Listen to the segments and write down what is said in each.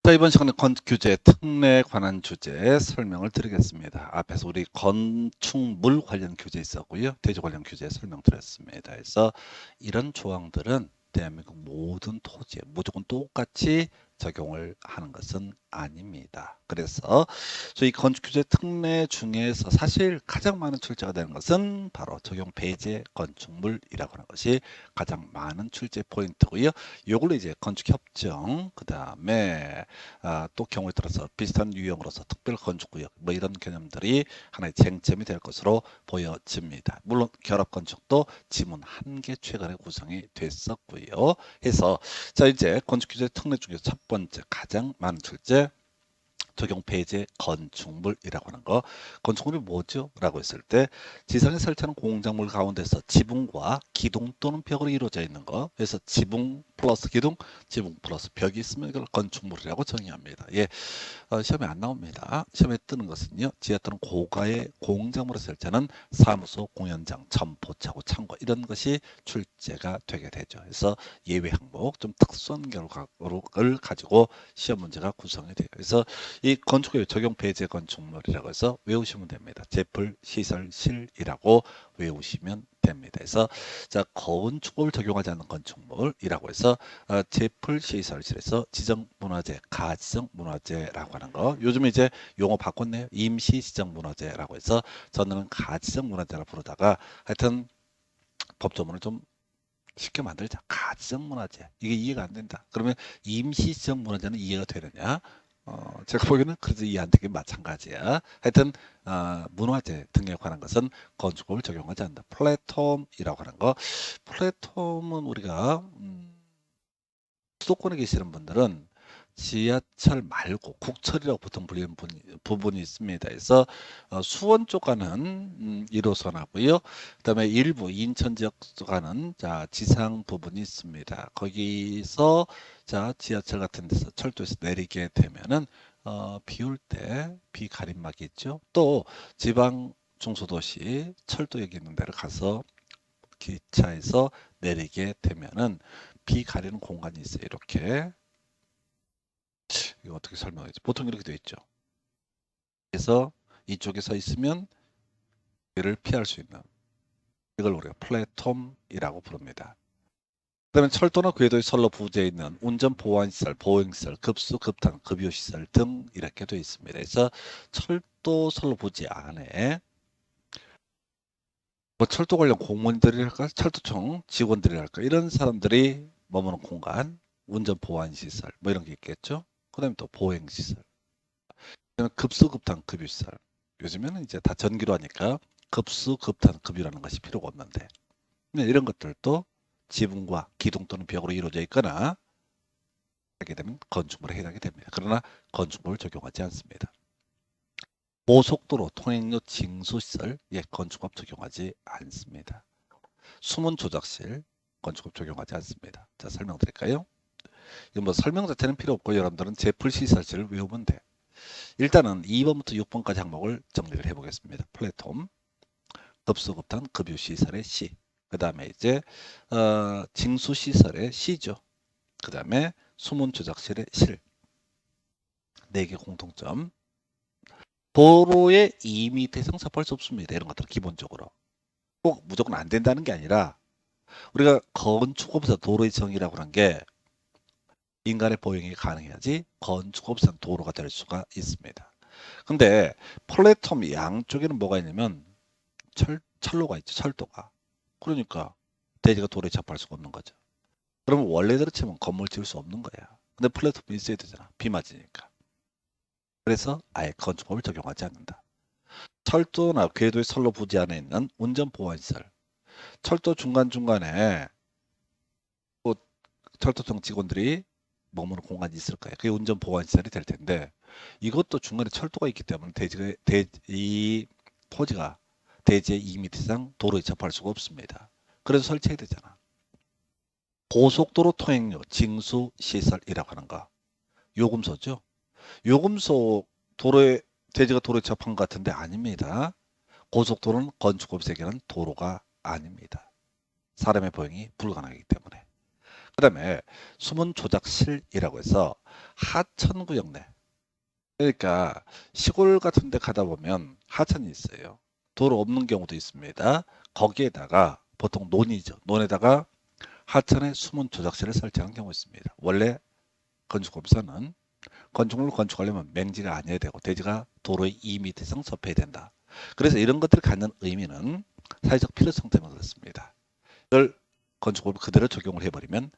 자, 이번 시간에 건축규제 특례에 관한 주제 설명을 드리겠습니다. 앞에서 우리 건축물 관련 규제 있었고요. 대지 관련 규제 설명드렸습니다. 그래서 이런 조항들은 대한민국 모든 토지에 무조건 똑같이 적용을 하는 것은 아닙니다. 그래서 저희 건축규제 특례 중에서 사실 가장 많은 출제가 되는 것은 바로 적용 배제 건축물이라고 하는 것이 가장 많은 출제 포인트고요. 요걸로 이제 건축협정, 그 다음에 또 경우에 따라서 비슷한 유형으로서 특별건축구역 뭐 이런 개념들이 하나의 쟁점이 될 것으로 보여집니다. 물론 결합건축도 지문 한 개 최근에 구성이 됐었고요. 해서 자 이제 건축규제 특례 중에서 첫 번째 가장 많은 출제 적용 배제 건축물이라고 하는 거. 건축물이 뭐죠? 라고 했을 때 지상에 설치하는 공작물 가운데서 지붕과 기둥 또는 벽으로 이루어져 있는 거. 그래서 지붕 플러스 기둥, 지붕 플러스 벽이 있으면 이걸 건축물이라고 정의합니다. 예, 시험에 안 나옵니다. 시험에 뜨는 것은요. 지하 또는 고가의 공작물을 설치하는 사무소, 공연장, 점포, 차고, 창고 이런 것이 출제가 되게 되죠. 그래서 예외 항목, 좀 특수한 결과를 가지고 시험 문제가 구성이 돼요. 그래서 이 건축의 적용 배제 건축물이라고 해서 외우시면 됩니다. 제풀 시설 실이라고 외우시면 됩니다. 그래서 자 건축법을 적용하지 않는 건축물이라고 해서 제풀 시설실에서 지정 문화재, 가지정 문화재라고 하는 거. 요즘에 이제 용어 바꿨네요. 임시 지정 문화재라고 해서 저는 가지정 문화재라 부르다가 하여튼 법조문을 좀 쉽게 만들자. 가지정 문화재. 이게 이해가 안 된다. 그러면 임시 지정 문화재는 이해가 되느냐? 제가 보기에는 그래도 이해 안 되긴 마찬가지야. 하여튼 문화재 등에 관한 것은 건축법을 적용하지 않는다. 플랫폼이라고 하는 거. 플랫폼은 우리가 수도권에 계시는 분들은 지하철 말고 국철이라고 보통 불리는 부분이 있습니다. 그래서 수원 쪽 가는 1호선 하고요. 그다음에 일부 인천 지역 쪽 가는 자 지상 부분이 있습니다. 거기서 자 지하철 같은 데서 철도에서 내리게 되면은 비 올 때 비 가림막이 있죠. 또 지방 중소도시 철도역 있는 데를 가서 기차에서 내리게 되면은 비 가리는 공간이 있어요. 이렇게. 이거 어떻게 설명하지? 보통 이렇게 되어 있죠. 그래서 이쪽에 서 있으면 비를 피할 수 있는 이걸 우리가 플랫폼이라고 부릅니다. 그다음에 철도나 궤도의 선로 부재에 있는 운전 보안시설, 보행시설, 급수, 급탄, 급유시설 등 이렇게 되어 있습니다. 그래서 철도 선로 부재 안에 뭐 철도 관련 공무원들이랄까, 철도청 직원들이랄까 이런 사람들이 머무는 공간, 운전 보안시설 뭐 이런 게 있겠죠. 그다음에 또 보행시설. 급수급탄 급유시설. 요즘에는 이제 다 전기로 하니까 급수급탄 급유라는 것이 필요가 없는데 이런 것들도 지붕과 기둥 또는 벽으로 이루어져 있거나 하게 되면 건축물에 해당이 됩니다. 그러나 건축물을 적용하지 않습니다. 고속도로 통행료 징수시설 건축법 적용하지 않습니다. 수문 조작실 건축법 적용하지 않습니다. 자 설명드릴까요? 이건 뭐 설명 자체는 필요 없고 여러분들은 제풀시설실을 외우면 돼. 일단은 2번부터 6번까지 항목을 정리를 해보겠습니다. 플랫폼, 급수급탄, 급유시설의 C. 그 다음에 이제 징수시설의 C죠. 그 다음에 수문조작실의 실. 4개 공통점. 도로의 2m 이상 접할 수 없습니다. 이런 것들은 기본적으로. 꼭 무조건 안 된다는 게 아니라 우리가 건축법에서 도로의 정의라고 하는 게 인간의 보행이 가능해야지 건축법상 도로가 될 수가 있습니다. 근데 플랫폼 양쪽에는 뭐가 있냐면 철로가 있죠. 철도가. 그러니까 대지가 도로에 접할 수가 없는 거죠. 그러면 원래대로 치면 건물 지을 수 없는 거야. 근데 플랫폼이 있어야 되잖아. 비 맞으니까. 그래서 아예 건축법을 적용하지 않는다. 철도나 궤도의 선로 부지 안에 있는 운전보안시설. 철도 중간중간에 뭐 철도청 직원들이 머무는 공간이 있을 거예요. 그게 운전보안시설이 될 텐데 이것도 중간에 철도가 있기 때문에 이 토지가 대지의 2m 이상 도로에 접할 수가 없습니다. 그래서 설치해야 되잖아. 고속도로 통행료 징수시설이라고 하는 거. 요금소죠. 요금소 대지가 도로에 접한 것 같은데 아닙니다. 고속도로는 건축법 세계는 도로가 아닙니다. 사람의 보행이 불가능하기 때문에. 그다음에 수문조작실이라고 해서 하천구역 내, 그러니까 시골 같은 데 가다 보면 하천이 있어요. 도로 없는 경우도 있습니다. 거기에다가 보통 논이죠. 논에다가 하천에 수문 조작실을 설치하는 경우가 있습니다. 원래 건축법에서는 건축물을 건축하려면 맹지가 아니어야 되고 대지가 도로의 2m 이상 접해야 된다. 그래서 이런 것들이 갖는 의미는 사회적 필요성 때문에 그렇습니다. 이걸 건축법을 그대로 적용을 해버리면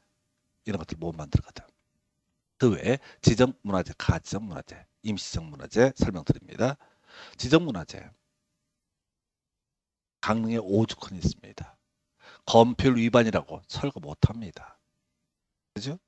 이런 것들 못 만들거든. 그 외에 지정문화재, 가지정문화재, 임시정문화재 설명드립니다. 지정문화재, 강릉에 오죽헌이 있습니다. 건폐율 위반이라고 철거 못합니다. 그죠?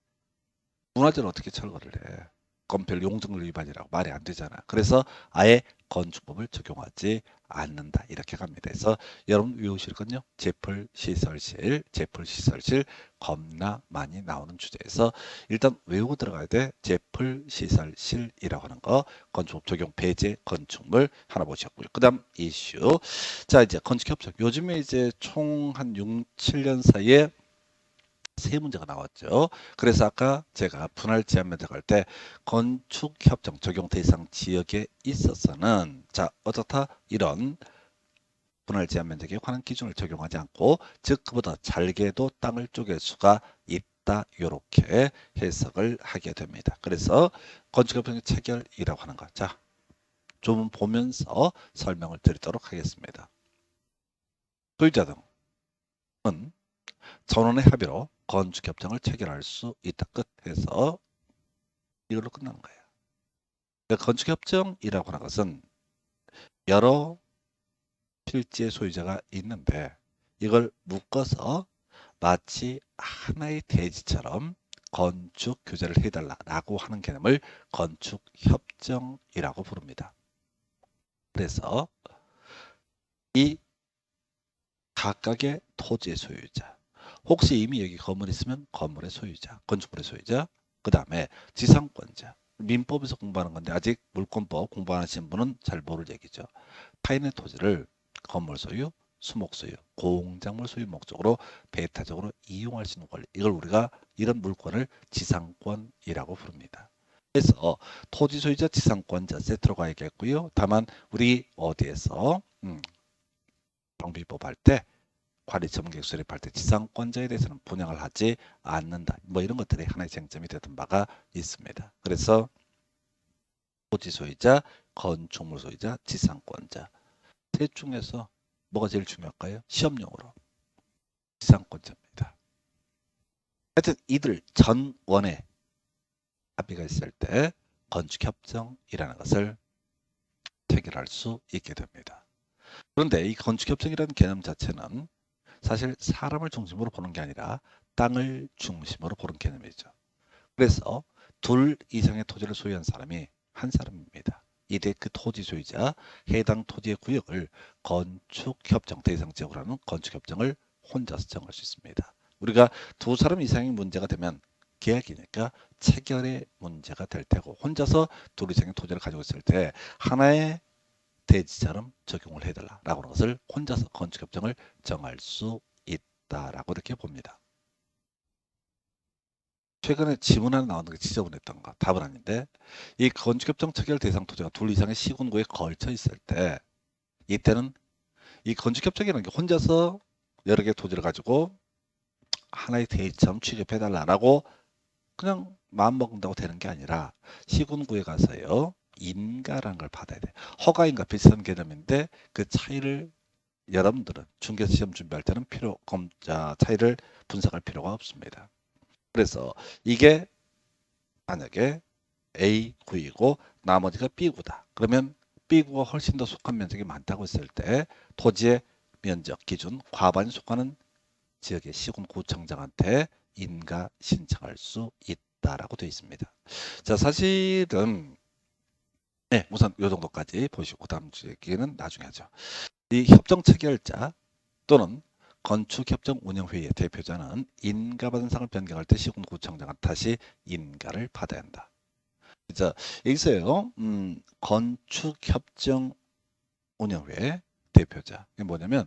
문화재를 어떻게 철거를 해? 건폐율 용적률 위반이라고 말이 안 되잖아. 그래서 아예 건축법을 적용하지 않는다. 이렇게 갑니다. 그래서 여러분 외우실 건요. 제풀시설실, 제풀시설실 겁나 많이 나오는 주제에서 일단 외우고 들어가야 돼. 제풀시설실이라고 하는 거 건축법 적용 배제 건축물 하나 보셨고요. 그 다음 이슈. 자, 이제 건축협정. 요즘에 이제 총 한 6, 7년 사이에 세 문제가 나왔죠. 그래서 아까 제가 분할 제한 면적 할 때 건축협정 적용 대상 지역에 있어서는 자 어떻다 이런 분할 제한 면적에 관한 기준을 적용하지 않고 즉 그보다 잘게도 땅을 쪼갤 수가 있다 이렇게 해석을 하게 됩니다. 그래서 건축협정의 체결이라고 하는 거. 자, 좀 보면서 설명을 드리도록 하겠습니다. 소유자 등은 전원의 합의로 건축협정을 체결할 수 있다. 끝해서 이걸로 끝나는 거예요. 그러니까 건축협정이라고 하는 것은 여러 필지의 소유자가 있는데 이걸 묶어서 마치 하나의 대지처럼 건축 규제를 해달라고 하는 개념을 건축협정이라고 부릅니다. 그래서 이 각각의 토지의 소유자, 혹시 이미 여기 건물이 있으면 건물의 소유자, 건축물의 소유자, 그 다음에 지상권자, 민법에서 공부하는 건데 아직 물권법 공부 안 하신 분은 잘 모를 얘기죠. 타인의 토지를 건물 소유, 수목 소유, 공작물 소유 목적으로 배타적으로 이용할 수 있는 권리, 이걸 우리가 이런 물권을 지상권이라고 부릅니다. 그래서 토지 소유자, 지상권자 세트로 가야겠고요. 다만 우리 어디에서 정비법 할 때 관리 전문계획 수립할 때 지상권자에 대해서는 분양을 하지 않는다. 뭐 이런 것들이 하나의 쟁점이 되던 바가 있습니다. 그래서 토지 소유자, 건축물 소유자, 지상권자 셋 중에서 뭐가 제일 중요할까요? 시험용으로 지상권자입니다. 하여튼 이들 전원에 합의가 있을 때 건축협정이라는 것을 체결할 수 있게 됩니다. 그런데 이 건축협정이라는 개념 자체는 사실 사람을 중심으로 보는 게 아니라 땅을 중심으로 보는 개념이죠. 그래서 둘 이상의 토지를 소유한 사람이 한 사람입니다. 이때 그 토지 소유자 해당 토지의 구역을 건축협정 대상 지역으로 하는 건축협정을 혼자서 정할 수 있습니다. 우리가 두 사람 이상의 문제가 되면 계약이니까 체결의 문제가 될 테고 혼자서 둘 이상의 토지를 가지고 있을 때 하나의 대지처럼 적용을 해달라라고 하는 것을 혼자서 건축협정을 정할 수 있다라고 이렇게 봅니다. 최근에 지문 하나 나오는 게 지저분했던 거 답은 아닌데 이 건축협정 체결 대상 토지가 둘 이상의 시군구에 걸쳐 있을 때 이때는 이 건축협정이라는 게 혼자서 여러 개의 토지를 가지고 하나의 대지처럼 취급해달라고 그냥 마음먹는다고 되는 게 아니라 시군구에 가서요 인가라는 걸 받아야 돼. 허가인가 비슷한 개념인데 그 차이를 여러분들은 중개사 시험 준비할 때는 차이를 분석할 필요가 없습니다. 그래서 이게 만약에 A구이고 나머지가 B구다. 그러면 B구가 훨씬 더 속한 면적이 많다고 했을 때 토지의 면적 기준 과반이 속하는 지역의 시군구청장한테 인가 신청할 수 있다라고 되어 있습니다. 자, 사실은 네, 우선 이 정도까지 보시고 다음 주 얘기는 나중에 하죠. 이 협정 체결자 또는 건축협정운영회의의 대표자는 인가받은 상을 변경할 때 시군구청장은 다시 인가를 받아야 한다. 자, 여기서요, 건축협정운영회 대표자. 이게 뭐냐면,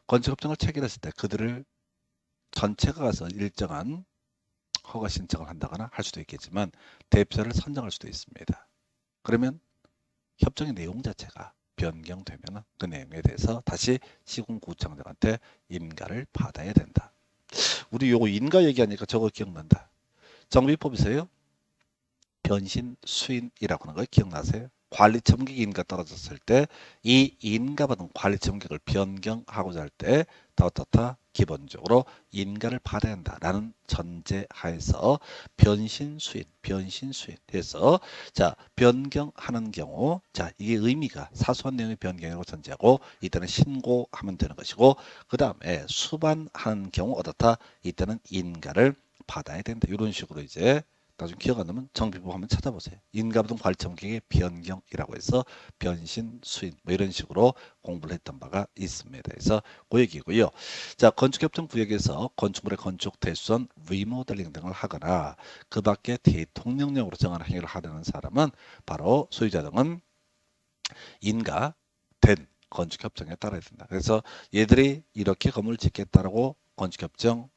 건축협정을 체결했을 때 그들을 전체가 가서 일정한 허가 신청을 한다거나 할 수도 있겠지만 대표자를 선정할 수도 있습니다. 그러면 협정의 내용 자체가 변경되면 그 내용에 대해서 다시 시군구청장한테 인가를 받아야 된다. 우리 요거 인가 얘기하니까 저거 기억난다. 정비법에서요. 변신 수인이라고 하는 거 기억나세요? 관리 처분객 인가 떨어졌을 때 이 인가받은 관리 처분객을 변경하고자 할 때 더더더 기본적으로 인가를 받아야 한다라는 전제하에서 변신 수인 해서 자 변경하는 경우 자 이게 의미가 사소한 내용의 변경이라고 전제하고 이때는 신고하면 되는 것이고 그 다음에 수반하는 경우 어떻다 이때는 인가를 받아야 된다 이런 식으로 이제 나중에 기억 안 나면 정비법 한번 찾아보세요. 인가부등 관리처분객의 변경이라고 해서 변신 수인 뭐 이런 식으로 공부를 했던 바가 있습니다. 그래서 그 얘기고요. 자 건축협정 구역에서 건축물의 건축 대수선 리모델링 등을 하거나 그 밖에 대통령령으로 정하는 행위를 하려는 사람은 바로 소유자 등은 인가된 건축협정에 따라야 된다. 그래서 얘들이 이렇게 건물을 짓겠다라고 건축협정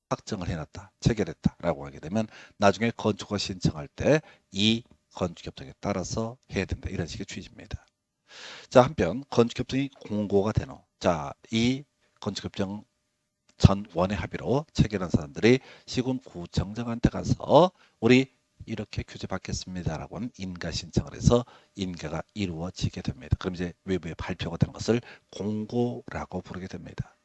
확정을 해놨다, 체결했다라고 하게 되면 나중에 건축허가 신청할 때 이 건축협정에 따라서 해야 된다. 이런 식의 취지입니다. 자 한편 건축협정이 공고가 되는 자 이 건축협정 전 원의 합의로 체결한 사람들이 시군구청장한테 가서 우리 이렇게 규제 받겠습니다라고 하는 인가 신청을 해서 인가가 이루어지게 됩니다. 그럼 이제 외부에 발표가 되는 것을 공고라고 부르게 됩니다.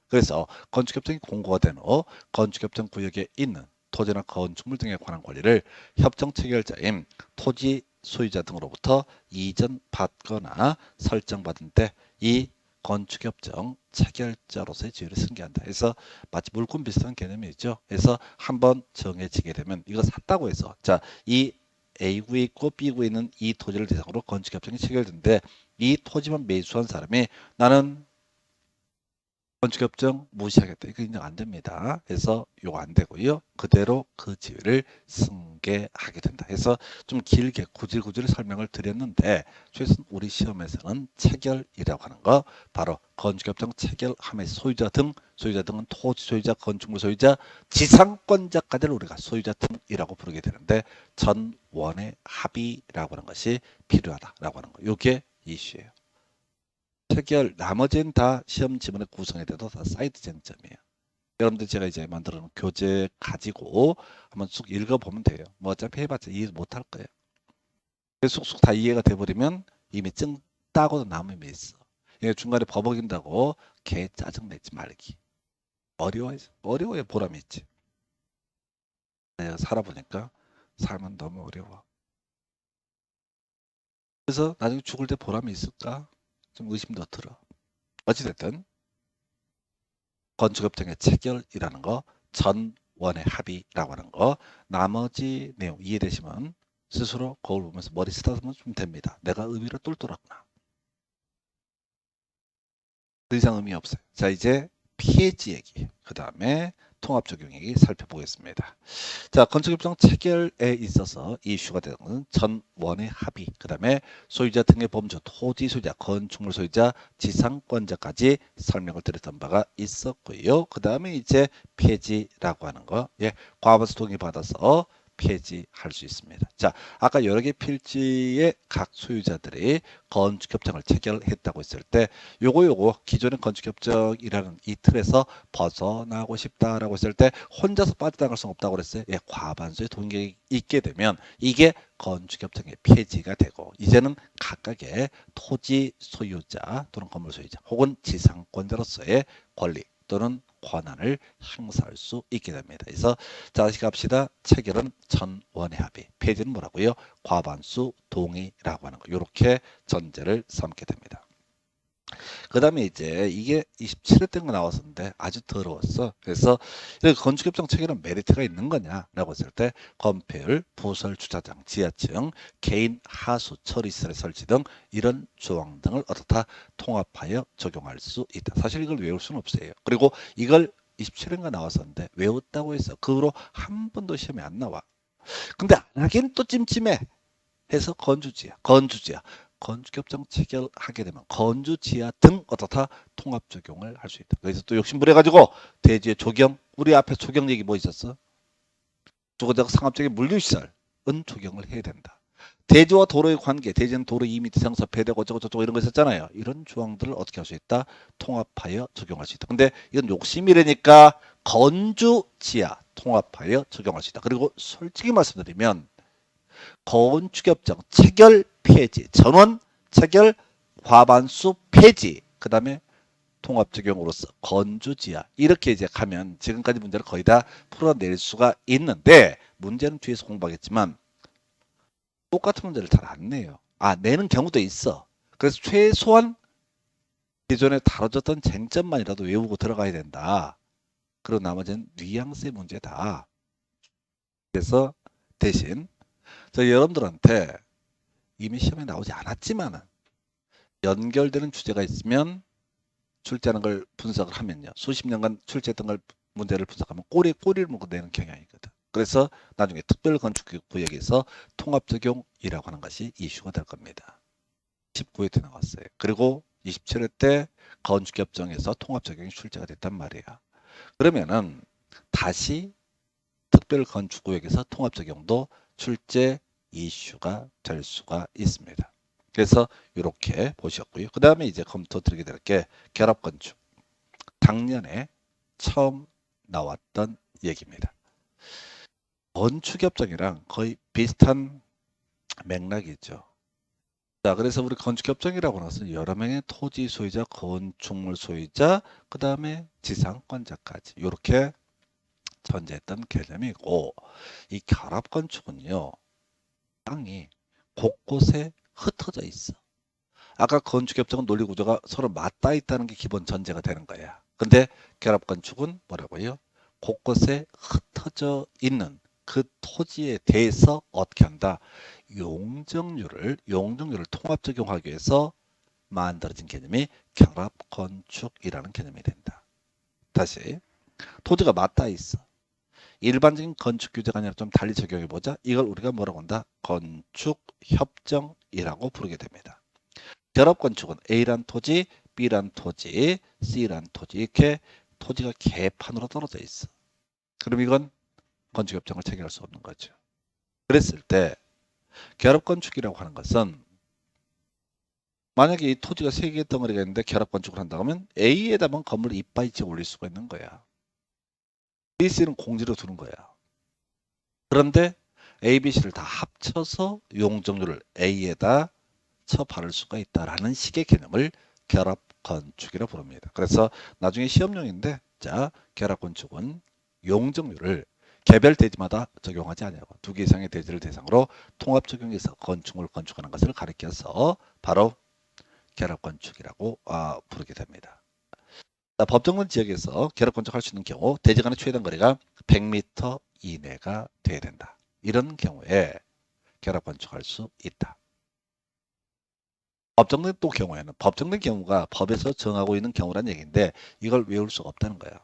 그래서 건축협정이 공고가 된 후 건축협정 구역에 있는 토지나 건축물 등에 관한 권리를 협정 체결자인 토지 소유자 등으로부터 이전받거나 설정받은 때 이 건축협정 체결자로서의 지위를 승계한다. 그래서 마치 물권 비슷한 개념이죠. 그래서 한번 정해지게 되면 이거 샀다고 해서 자 이 A구에 있고 B구에 있는 이 토지를 대상으로 건축협정이 체결되는데 이 토지만 매수한 사람이 나는 건축협정 무시하겠다. 이거 인정 안 됩니다. 그래서 이거 안 되고요. 그대로 그 지위를 승계하게 된다. 그래서 좀 길게 구질구질 설명을 드렸는데 최소한 우리 시험에서는 체결이라고 하는 거 바로 건축협정 체결함의 소유자 등은 토지 소유자, 건축물 소유자, 지상권자까지를 우리가 소유자 등이라고 부르게 되는데 전원의 합의라고 하는 것이 필요하다라고 하는 거. 이게 이슈예요. 체결 나머지는 다 시험 지문의 구성에 대해서 다 사이드 쟁점이에요. 여러분들 제가 이제 만들어 놓은 교재 가지고 한번 쑥 읽어보면 돼요. 뭐 어차피 해봤자 이해 못할 거예요. 쑥쑥 다 이해가 돼버리면 이미 증 따고도 남음이 있어. 이게 중간에 버벅인다고 개 짜증내지 말기. 어려워야 보람이 있지. 내가 살아보니까 삶은 너무 어려워. 그래서 나중에 죽을 때 보람이 있을까? 좀 의심도 들어. 어찌됐든 건축협정의 체결이라는 거 전원의 합의라고 하는 거 나머지 내용 이해되시면 스스로 거울 보면서 머리 쓰다듬으면 좀 됩니다. 내가 의미를 똘똘하구나. 더 이상 의미 없어요. 자 이제 피해지 얘기 그 다음에 통합 적용 얘기 살펴보겠습니다. 자 건축협정 체결에 있어서 이슈가 되는 것은 전원의 합의 그 다음에 소유자 등의 범주 토지 소유자 건축물 소유자 지상권자까지 설명을 드렸던 바가 있었고요. 그 다음에 이제 폐지라고 하는 거 예, 과반수 동의 받아서 폐지할 수 있습니다. 자, 아까 여러 개 필지의 각 소유자들이 건축협정을 체결했다고 했을 때 요거 기존의 건축협정이라는 이 틀에서 벗어나고 싶다라고 했을 때 혼자서 빠져나갈 수 없다고 그랬어요. 예, 과반수의 동의가 있게 되면 이게 건축협정의 폐지가 되고 이제는 각각의 토지 소유자 또는 건물 소유자 혹은 지상권자로서의 권리 또는 권한을 행사할 수 있게 됩니다. 그래서 자 다시 갑시다. 체결은 전원의 합의, 폐지는 뭐라고요? 과반수 동의라고 하는 거. 이렇게 전제를 삼게 됩니다. 그 다음에 이제 이게 27회 때가 나왔었는데 아주 더러웠어. 그래서 건축협정 체결은 메리트가 있는 거냐라고 했을 때 건폐율, 부설 주차장, 지하층, 개인 하수, 처리시설의 설치 등 이런 조항 등을 어떻다 통합하여 적용할 수 있다. 사실 이걸 외울 수는 없어요. 그리고 이걸 27회가 나왔었는데 외웠다고 해서 그 후로 한 번도 시험에 안 나와. 근데 안 하긴 또 찜찜해. 해서 건주지야. 건축협정 체결하게 되면 건주지하 등 어떻다 통합 적용을 할 수 있다. 그래서 또 욕심부려가지고 대지의 조경 우리 앞에 조경 얘기 뭐 있었어? 주거적 상업적인 물류시설은 적용을 해야 된다. 대지와 도로의 관계, 대지는 도로 2m 정서 배대고 저거 이런 거 있었잖아요. 이런 조항들을 어떻게 할 수 있다? 통합하여 적용할 수 있다. 근데 이건 욕심이라니까 건주 지하 통합하여 적용할 수 있다. 그리고 솔직히 말씀드리면 건축협정 체결 폐지, 전원 체결 과반수 폐지, 그 다음에 통합 적용으로서 건주 지하 이렇게 이제 가면 지금까지 문제를 거의 다 풀어낼 수가 있는데 문제는 뒤에서 공부하겠지만 똑같은 문제를 잘 안 내요. 내는 경우도 있어. 그래서 최소한 기존에 다뤄졌던 쟁점만이라도 외우고 들어가야 된다. 그리고 나머지는 뉘앙스의 문제다. 그래서 대신 저 여러분들한테 이미 시험에 나오지 않았지만은 연결되는 주제가 있으면 출제하는 걸 분석을 하면요. 수십 년간 출제했던 걸 문제를 분석하면 꼬리를 묶어 내는 경향이 있거든. 그래서 나중에 특별건축구역에서 통합적용이라고 하는 것이 이슈가 될 겁니다. 19회 때 나왔어요. 그리고 27회 때 건축협정에서 통합적용이 출제가 됐단 말이에요. 그러면은 다시 특별건축구역에서 통합적용도 출제 이슈가 될 수가 있습니다. 그래서 이렇게 보셨고요. 그 다음에 이제 검토 드리게 될 게 결합건축. 작년에 처음 나왔던 얘기입니다. 건축협정이랑 거의 비슷한 맥락이죠. 자, 그래서 우리 건축협정이라고 하는 것은 여러 명의 토지 소유자, 건축물 소유자, 그 다음에 지상권자까지 이렇게 전제했던 개념이고, 이 결합건축은요, 땅이 곳곳에 흩어져 있어. 아까 건축협정은 논리구조가 서로 맞닿아 있다는 게 기본 전제가 되는 거야. 근데 결합건축은 뭐라고요? 곳곳에 흩어져 있는 그 토지에 대해서 어떻게 한다? 용적률을 통합 적용하기 위해서 만들어진 개념이 결합건축이라는 개념이 된다. 다시 토지가 맞닿아 있어. 일반적인 건축 규제가 아니라 좀 달리 적용해 보자. 이걸 우리가 뭐라고 한다? 건축협정이라고 부르게 됩니다. 결합건축은 A란 토지, B란 토지, C란 토지 이렇게 토지가 개판으로 떨어져 있어. 그럼 이건 건축협정을 체결할 수 없는 거죠. 그랬을 때 결합건축이라고 하는 것은 만약에 이 토지가 3개의 덩어리가 있는데 결합건축을 한다고 하면 A에다만 건물을 이빠이 지어 올릴 수가 있는 거야. B, C는 공지로 두는 거야. 그런데 A, B, C를 다 합쳐서 용적률을 A에다 바를 수가 있다라는 식의 개념을 결합건축이라고 부릅니다. 그래서 나중에 시험용인데 자 결합건축은 용적률을 개별 대지마다 적용하지 않냐고 2개 이상의 대지를 대상으로 통합 적용해서 건축물을 건축하는 것을 가리켜서 바로 결합건축이라고 부르게 됩니다. 자, 법정문 지역에서 결합건축할 수 있는 경우 대지 간의 최단 거리가 100m 이내가 돼야 된다. 이런 경우에 결합건축할 수 있다. 법정된 또 경우에는 법정된 경우가 법에서 정하고 있는 경우란 얘기인데 이걸 외울 수가 없다는 거예요.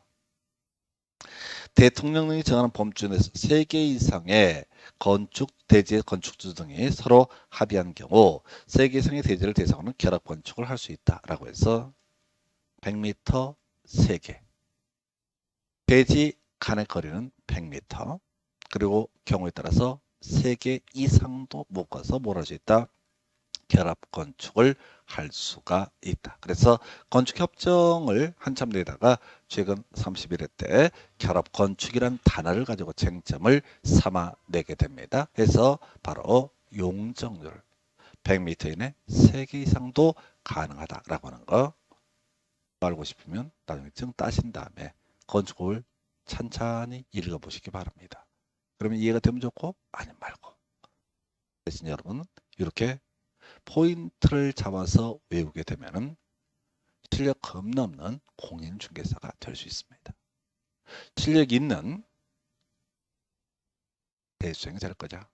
대통령령이 정하는 범주 내에서 3개 이상의 건축, 대지의 건축주 등이 서로 합의한 경우 3개 이상의 대지를 대상으로 결합건축을 할 수 있다라고 해서 100m 3개 대지 간의 거리는 100m 그리고 경우에 따라서 3개 이상도 묶어서 뭘 할 수 있다? 결합건축을 할 수가 있다. 그래서 건축협정을 한참 내다가 최근 31회 때 결합건축이란 단어를 가지고 쟁점을 삼아내게 됩니다. 그래서 바로 용적률 100m 이내 3개 이상도 가능하다라고 하는 거 알고 싶으면 나중에 증 따신 다음에 건축을 찬찬히 읽어보시기 바랍니다. 그러면 이해가 되면 좋고 아니면 말고 대신 여러분 이렇게 포인트를 잡아서 외우게 되면은 실력 겁나 없는 공인중개사가 될 수 있습니다. 실력 있는 대수생이 될 거냐?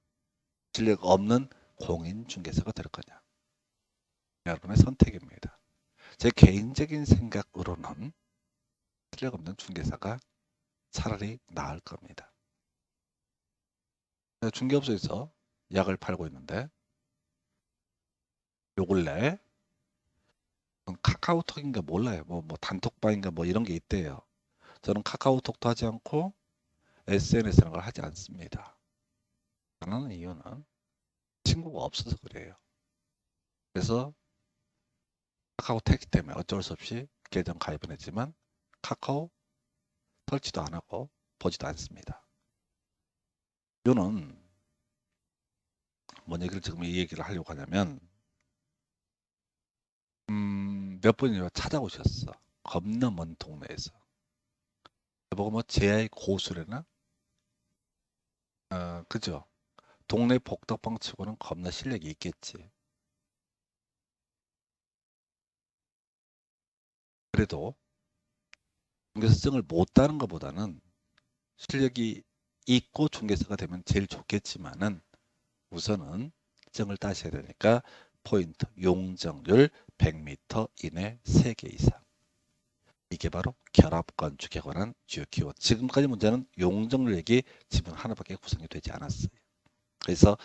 실력 없는 공인중개사가 될 거냐? 여러분의 선택입니다. 제 개인적인 생각으로는 실력 없는 중개사가 차라리 나을 겁니다. 중개업소에서 약을 팔고 있는데 요 근래 카카오톡인가 몰라요. 뭐 단톡방인가 뭐 이런 게 있대요. 저는 카카오톡도 하지 않고 SNS라는 걸 하지 않습니다. 하는 이유는 친구가 없어서 그래요. 그래서 카카오 택시 때문에 어쩔 수 없이 계정 가입은 했지만 카카오 설치도 안 하고 보지도 않습니다. 이유는 뭔 얘기를 지금 이 얘기를 하려고 하냐면 몇 분이 찾아오셨어. 겁나 먼 동네에서. 보고 뭐 제아의 고수래나? 그죠? 동네 복덕방 치고는 겁나 실력이 있겠지. 그래도 중개사증을 못 따는 것보다는 실력이 있고 중개사가 되면 제일 좋겠지만은 우선은 증을 따셔야 되니까 포인트 용적률 100m 이내 3개 이상. 이게 바로 결합건축에 관한 주요 키워드. 지금까지 문제는 용적률 얘기 지분 하나밖에 구성이 되지 않았어요. 그래서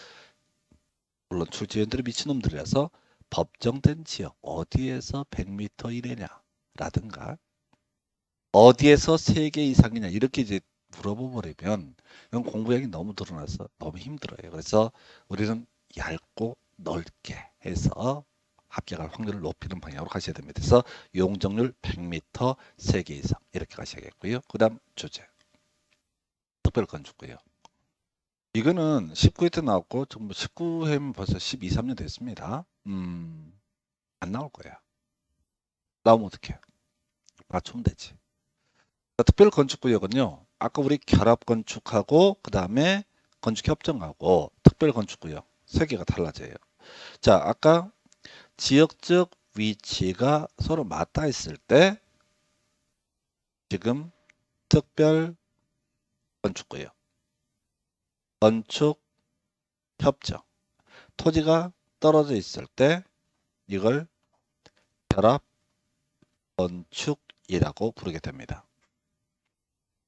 물론 출제위원들이 미친놈들이라서 법정된 지역 어디에서 100m 이내냐 라든가 어디에서 3개 이상이냐 이렇게 이제 물어보버리면 이건 공부량이 너무 늘어나서 너무 힘들어요. 그래서 우리는 얇고 넓게 해서 합격할 확률을 높이는 방향으로 가셔야 됩니다. 그래서 용적률 100m 3개 이상 이렇게 가셔야겠고요. 그 다음 주제 특별건축구요. 이거는 19회 때 나왔고 지금 19회면 벌써 12, 3년 됐습니다. 안 나올 거야. 나오면 어떡해? 맞추면 되지. 특별건축구역은요. 아까 우리 결합건축하고 그 다음에 건축협정하고 특별건축구역 3개가 달라져요. 자, 아까 지역적 위치가 서로 맞닿아 있을 때 지금 특별건축구역 건축협정 토지가 떨어져 있을 때 이걸 결합건축이라고 부르게 됩니다.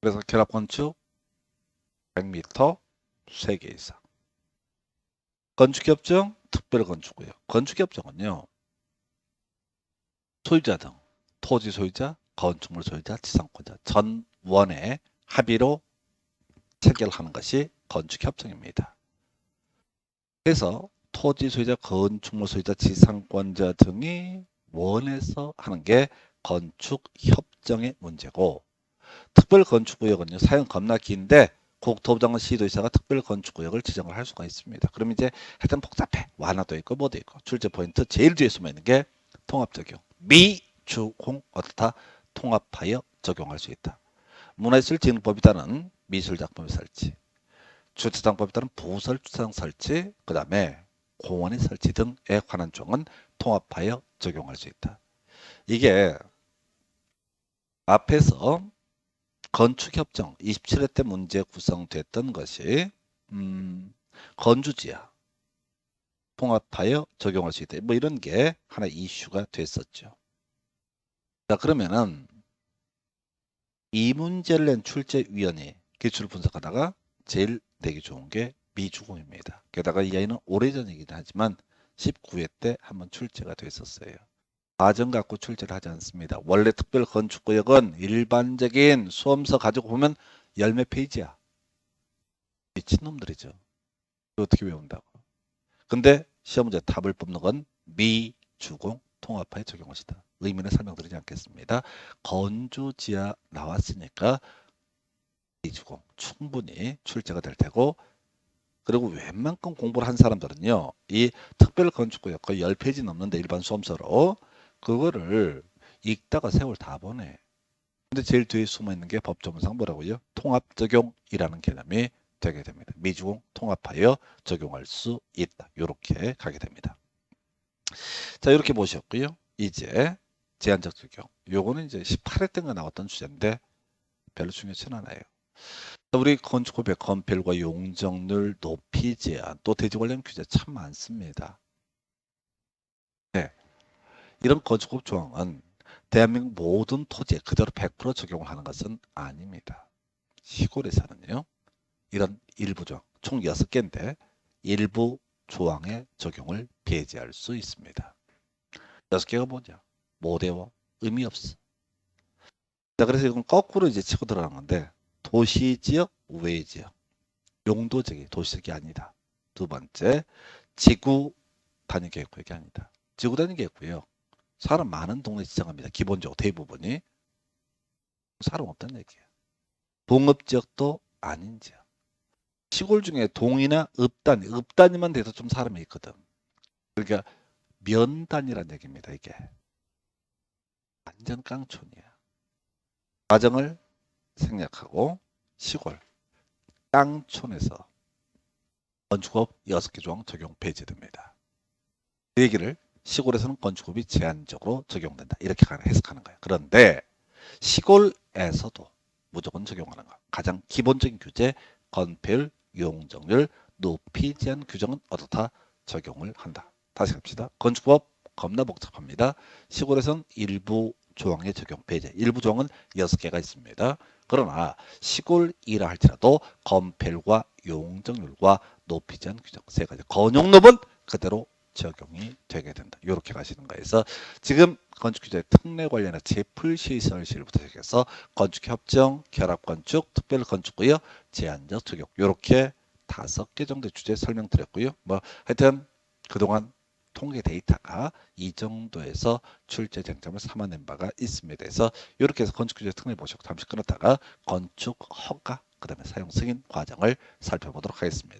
그래서 결합건축 100m 3개 이상. 건축협정 특별건축구역. 건축협정은요. 소유자 등 토지 소유자, 건축물 소유자, 지상권자 전원의 합의로 체결하는 것이 건축협정입니다. 그래서 토지 소유자, 건축물 소유자, 지상권자 등이 원해서 하는 게 건축협정의 문제고 특별건축구역은요. 사용 겁나 긴데 국토부장관 시도지사가 특별건축구역을 지정을 할 수가 있습니다. 그럼 이제 하여튼 복잡해. 완화도 있고 뭐도 있고 출제 포인트 제일 뒤에 숨어 있는 게 통합적용. 미주공 어떻다? 통합하여 적용할 수 있다. 문화예술진흥법에 따른 미술작품의 설치, 주차장법에 따른 부설 주차장 설치, 그 다음에 공원의 설치 등에 관한 조항은 통합하여 적용할 수 있다. 이게 앞에서 건축협정 27회 때 문제 구성됐던 것이 건주지하 통합하여 적용할 수 있다. 뭐 이런 게 하나 이슈가 됐었죠. 자, 그러면은 이 문제를 낸 출제위원이 기출을 분석하다가 제일 내기 좋은 게 미주공입니다. 게다가 이 아이는 오래전이긴 하지만 19회 때 한번 출제가 됐었어요. 과정 갖고 출제를 하지 않습니다. 원래 특별건축구역은 일반적인 수험서 가지고 보면 열몇 페이지야. 미친놈들이죠. 어떻게 외운다고. 근데 시험 문제 답을 뽑는 건 미주공 통합하에 적용하시다. 의미는 설명드리지 않겠습니다. 건조지하 나왔으니까 미주공 충분히 출제가 될 테고 그리고 웬만큼 공부를 한 사람들은요. 이 특별건축구역 거의 10페이지 넘는데 일반 수험서로 그거를 읽다가 세월 다 보내. 근데 제일 뒤에 숨어있는 게 법조문상 뭐라고요? 통합적용이라는 개념이 되게 됩니다. 미주공 통합하여 적용할 수 있다. 이렇게 가게 됩니다. 자, 이렇게 보셨고요. 이제 제한적 적용. 요거는 이제 18회 때가 나왔던 주제인데 별로 중요치는 않아요. 우리 건축법의 건폐율과 용적률 높이 제한, 또 대지 관련 규제 참 많습니다. 네, 이런 건축법 조항은 대한민국 모든 토지에 그대로 100% 적용을 하는 것은 아닙니다. 시골에서는요. 이런 일부 조항, 총 6개인데 일부 조항의 적용을 배제할 수 있습니다. 6개가 뭐냐? 못 외워. 의미 없어. 자, 그래서 이건 거꾸로 이제 치고 들어가는 건데 도시지역, 우회지역, 용도지역이 도시지역이 아니다. 두 번째, 지구 단위 계획구 얘기합니다. 지구 단위 계획구요. 사람 많은 동네 지정합니다. 기본적으로 대부분이 사람 없다는 얘기예요. 동업지역도 아닌 지역. 시골 중에 동이나 읍 단위만 돼도 좀 사람이 있거든. 그러니까 면 단위란 얘기입니다. 이게 완전 깡촌이야. 과정을 생략하고 시골 깡촌에서 건축법 6개 조항 적용 폐지됩니다. 그 얘기를 시골에서는 건축법이 제한적으로 적용된다. 이렇게 해석하는 거예요. 그런데 시골에서도 무조건 적용하는 거. 가장 기본적인 규제, 건폐율, 용적률, 높이 제한 규정은 어떻다 적용을 한다. 다시 합시다. 건축법 겁나 복잡합니다. 시골에선 일부 조항의 적용 폐지, 일부 조항은 6개가 있습니다. 그러나 시골이라 할지라도 건폐율과 용적률과 높이 제한 규정 세 가지 건용법은 그대로 적용이 되게 된다. 이렇게 가시는 거예요. 그래서 지금 건축규제 특례 관련한 제풀시설실부터 시작해서 건축협정, 결합건축, 특별건축구역, 제한적 적용 이렇게 5개 정도 주제 설명드렸고요. 뭐 하여튼 그동안 통계 데이터가 이 정도에서 출제 쟁점을 삼아낸 바가 있습니다. 그래서 이렇게 해서 건축규제 특례 보시고 잠시 끊었다가 건축 허가, 그 다음에 사용 승인 과정을 살펴보도록 하겠습니다.